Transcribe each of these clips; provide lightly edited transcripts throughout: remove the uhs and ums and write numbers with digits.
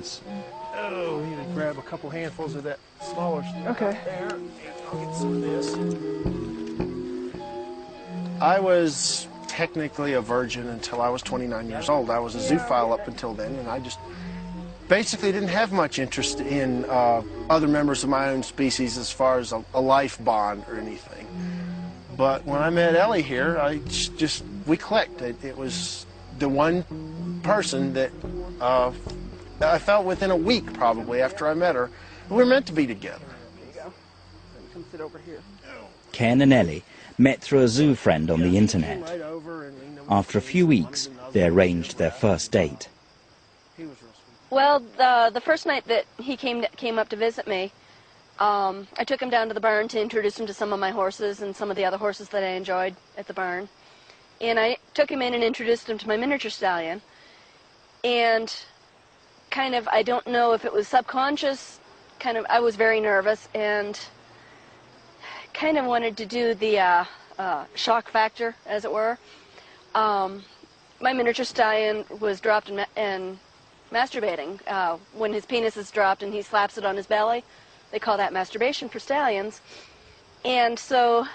experience. Oh, we need to grab a couple handfuls of that smaller stuff. Okay. There, and I'll get some of this. I was technically a virgin until I was 29 years old. I was a zoophile up until then, and I just basically didn't have much interest in other members of my own species as far as a life bond or anything. But when I met Ellie here, we clicked. It was the one person that I felt within a week probably after I met her. We were meant to be together. There you go. Let me come sit over here. Ken and Ellie met through a zoo friend on the internet. After a few weeks, they arranged their first date. Well, the first night that he came up to visit me, I took him down to the barn to introduce him to some of my horses and some of the other horses that I enjoyed at the barn. And I took him in and introduced him to my miniature stallion. And kind of, I don't know if it was subconscious, I was very nervous and kind of wanted to do the shock factor, as it were. My miniature stallion was dropped and masturbating. When his penis is dropped and he slaps it on his belly, they call that masturbation for stallions. And so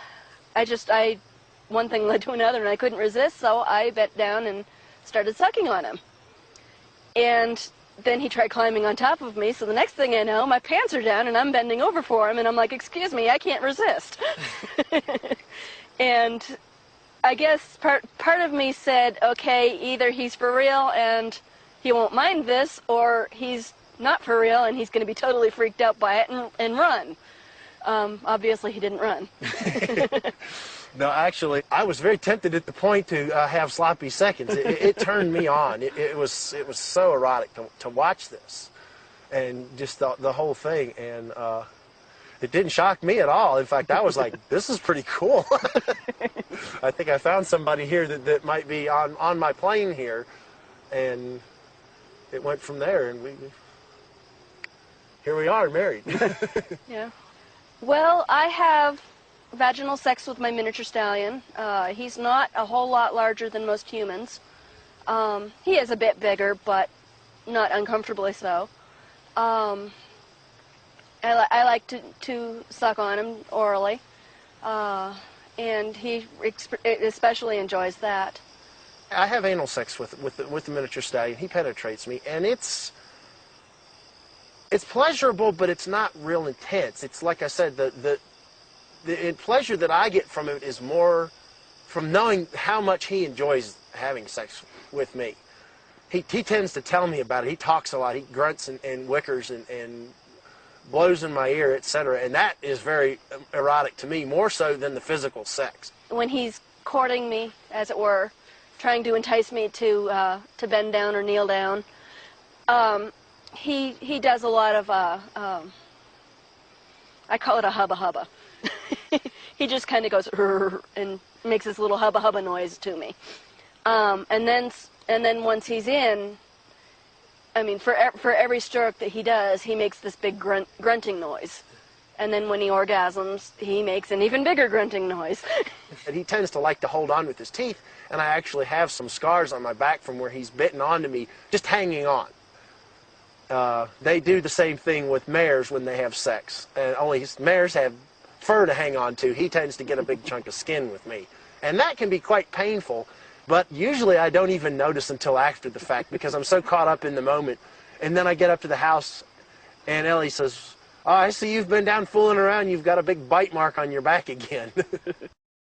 one thing led to another and I couldn't resist, so I bent down and started sucking on him. And then he tried climbing on top of me, so the next thing I know, my pants are down and I'm bending over for him and I'm like, excuse me, I can't resist. And I guess part of me said, okay, either he's for real and he won't mind this, or he's not for real and he's going to be totally freaked out by it and run. Obviously he didn't run. No, actually, I was very tempted at the point to have sloppy seconds. It turned me on. It was so erotic to watch this, and just the whole thing. And it didn't shock me at all. In fact, I was like, "This is pretty cool." I think I found somebody here that might be on my plane here, and it went from there. And here we are, married. Yeah. Well, I have vaginal sex with my miniature stallion. He's not a whole lot larger than most humans. He is a bit bigger, but not uncomfortably so. I like to suck on him orally, and he especially enjoys that. I have anal sex with the miniature stallion. He penetrates me, and it's pleasurable, but it's not real intense. It's like I said, the pleasure that I get from it is more from knowing how much he enjoys having sex with me. He tends to tell me about it. He talks a lot. He grunts and wickers and blows in my ear, etc. And that is very erotic to me, more so than the physical sex. When he's courting me, as it were, trying to entice me to bend down or kneel down, he does a lot of, I call it a hubba hubba. He just kind of goes and makes this little hubba hubba noise to me, and then once he's in, I mean, for every stroke that he does, he makes this big grunting noise, and then when he orgasms, he makes an even bigger grunting noise. And he tends to like to hold on with his teeth, and I actually have some scars on my back from where he's bitten onto me, just hanging on. They do the same thing with mares when they have sex, and only mares have fur to hang on to. He tends to get a big chunk of skin with me, and that can be quite painful, but usually I don't even notice until after the fact because I'm so caught up in the moment. And then I get up to the house and Ellie says, "Oh, I see you've been down fooling around. You've got a big bite mark on your back again."